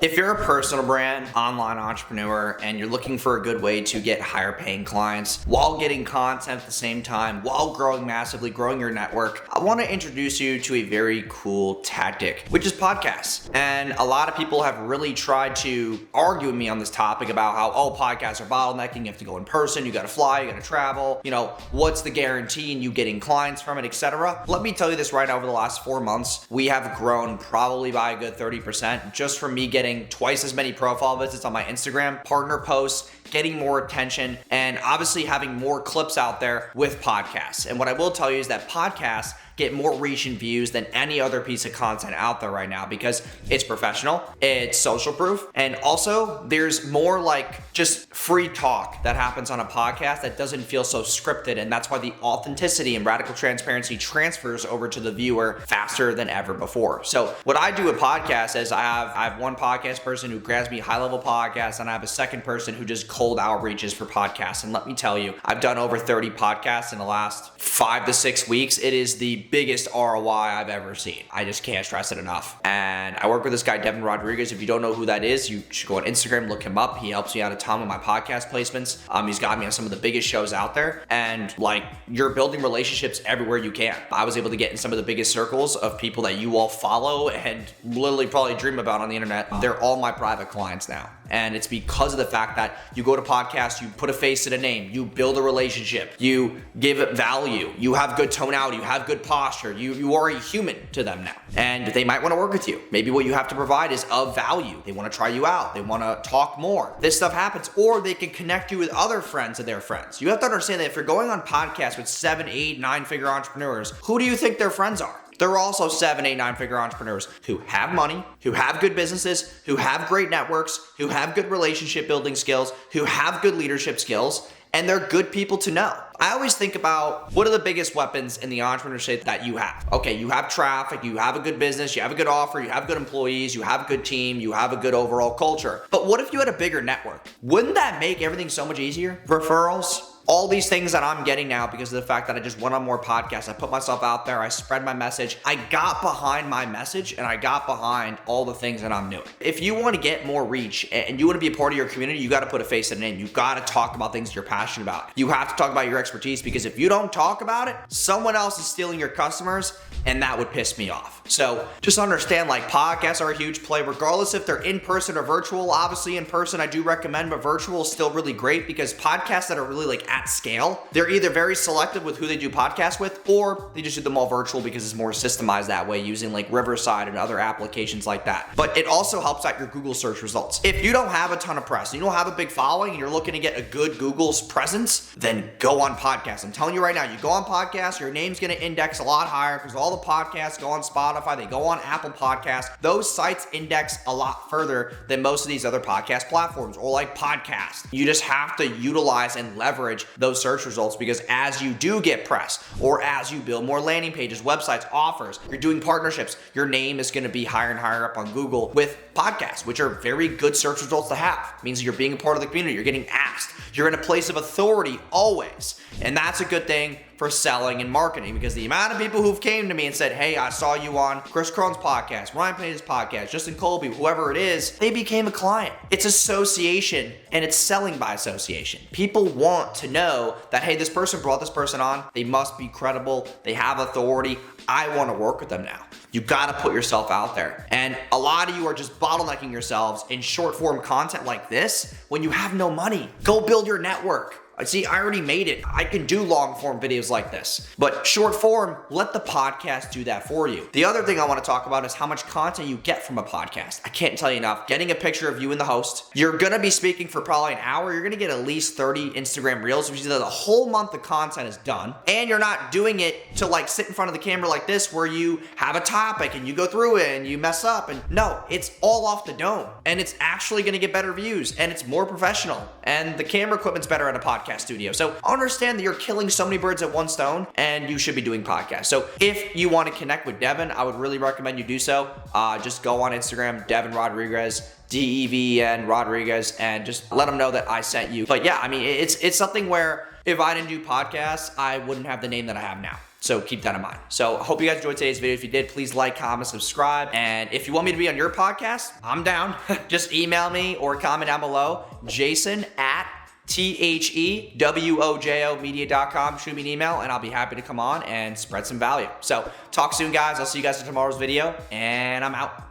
If you're a personal brand, online entrepreneur, and you're looking for a good way to get higher paying clients while getting content at the same time, while growing massively, growing your network, I want to introduce you to a very cool tactic, which is podcasts. And a lot of people have really tried to argue with me on this topic about how, podcasts are bottlenecking, you have to go in person, you got to fly, you got to travel, what's the guarantee in you getting clients from it, etc. Let me tell you this right now, over the last 4 months, we have grown probably by a good 30% just from me getting twice as many profile visits on my Instagram, partner posts, getting more attention, and obviously having more clips out there with podcasts. And what I will tell you is that podcasts get more reach and views than any other piece of content out there right now because it's professional, it's social proof, and also there's more like just free talk that happens on a podcast that doesn't feel so scripted, and that's why the authenticity and radical transparency transfers over to the viewer faster than ever before. So what I do with podcasts is I have one podcast person who grabs me high-level podcasts, and I have a second person who just cold outreaches for podcasts. And let me tell you, I've done over 30 podcasts in the last 5 to 6 weeks. It is the biggest ROI I've ever seen. I just can't stress it enough. And I work with this guy, Devin Rodriguez. If you don't know who that is, you should go on Instagram, look him up. He helps me out a ton with my podcast placements. He's got me on some of the biggest shows out there. And you're building relationships everywhere you can. I was able to get in some of the biggest circles of people that you all follow and literally probably dream about on the internet. They're all my private clients now. And it's because of the fact that you go to podcasts, you put a face to the name, you build a relationship, you give it value, you have good tonality, you have good posture, you are a human to them now. And they might want to work with you. Maybe what you have to provide is of value. They want to try you out. They want to talk more. This stuff happens. Or they can connect you with other friends of their friends. You have to understand that if you're going on podcasts with 7, 8, 9-figure entrepreneurs, who do you think their friends are? They're also 7, 8, 9-figure entrepreneurs who have money, who have good businesses, who have great networks, who have good relationship building skills, who have good leadership skills, and they're good people to know. I always think about what are the biggest weapons in the entrepreneurship that you have. Okay, you have traffic, you have a good business, you have a good offer, you have good employees, you have a good team, you have a good overall culture. But what if you had a bigger network? Wouldn't that make everything so much easier? Referrals? All these things that I'm getting now because of the fact that I just went on more podcasts. I put myself out there. I spread my message. I got behind my message and I got behind all the things that I'm doing. If you want to get more reach and you want to be a part of your community, you got to put a face to the name. You got to talk about things you're passionate about. You have to talk about your expertise because if you don't talk about it, someone else is stealing your customers, and that would piss me off. So just understand, podcasts are a huge play, regardless if they're in person or virtual. Obviously in person, I do recommend, but virtual is still really great because podcasts that are really at scale, they're either very selective with who they do podcasts with, or they just do them all virtual because it's more systemized that way using Riverside and other applications like that. But it also helps out your Google search results. If you don't have a ton of press, you don't have a big following, and you're looking to get a good Google's presence, then go on podcasts. I'm telling you right now, you go on podcasts, your name's gonna index a lot higher because all the podcasts go on Spotify, they go on Apple Podcasts. Those sites index a lot further than most of these other podcast platforms or podcasts. You just have to utilize and leverage those search results because as you do get press or as you build more landing pages, websites, offers, you're doing partnerships, your name is going to be higher and higher up on Google with podcasts, which are very good search results to have. It means you're being a part of the community, you're getting asked, you're in a place of authority always. And that's a good thing for selling and marketing because the amount of people who've came to me and said, hey, I saw you on Chris Cron's podcast, Ryan Page's podcast, Justin Colby, whoever it is, they became a client. It's association and it's selling by association. People want to know that, hey, this person brought this person on. They must be credible. They have authority. I want to work with them now. You got to put yourself out there. And a lot of you are just bottlenecking yourselves in short form content like this when you have no money. Go build your network. See, I already made it. I can do long form videos like this, but short form, let the podcast do that for you. The other thing I want to talk about is how much content you get from a podcast. I can't tell you enough. Getting a picture of you and the host. You're going to be speaking for probably an hour. You're going to get at least 30 Instagram reels, which is that the whole month of content is done. And you're not doing it to sit in front of the camera like this where you have a topic and you go through it and you mess up. And no, it's all off the dome and it's actually going to get better views and it's more professional and the camera equipment's better at a podcast studio. So understand that you're killing so many birds at one stone and you should be doing podcasts. So if you want to connect with Devin, I would really recommend you do so. Just go on Instagram, Devin Rodriguez, DEVN Rodriguez, and just let them know that I sent you. But yeah, it's something where if I didn't do podcasts, I wouldn't have the name that I have now. So keep that in mind. So I hope you guys enjoyed today's video. If you did, please like, comment, subscribe. And if you want me to be on your podcast, I'm down. Just email me or comment down below, jason@thewojomedia.com. Shoot me an email and I'll be happy to come on and spread some value. So talk soon, guys. I'll see you guys in tomorrow's video, and I'm out.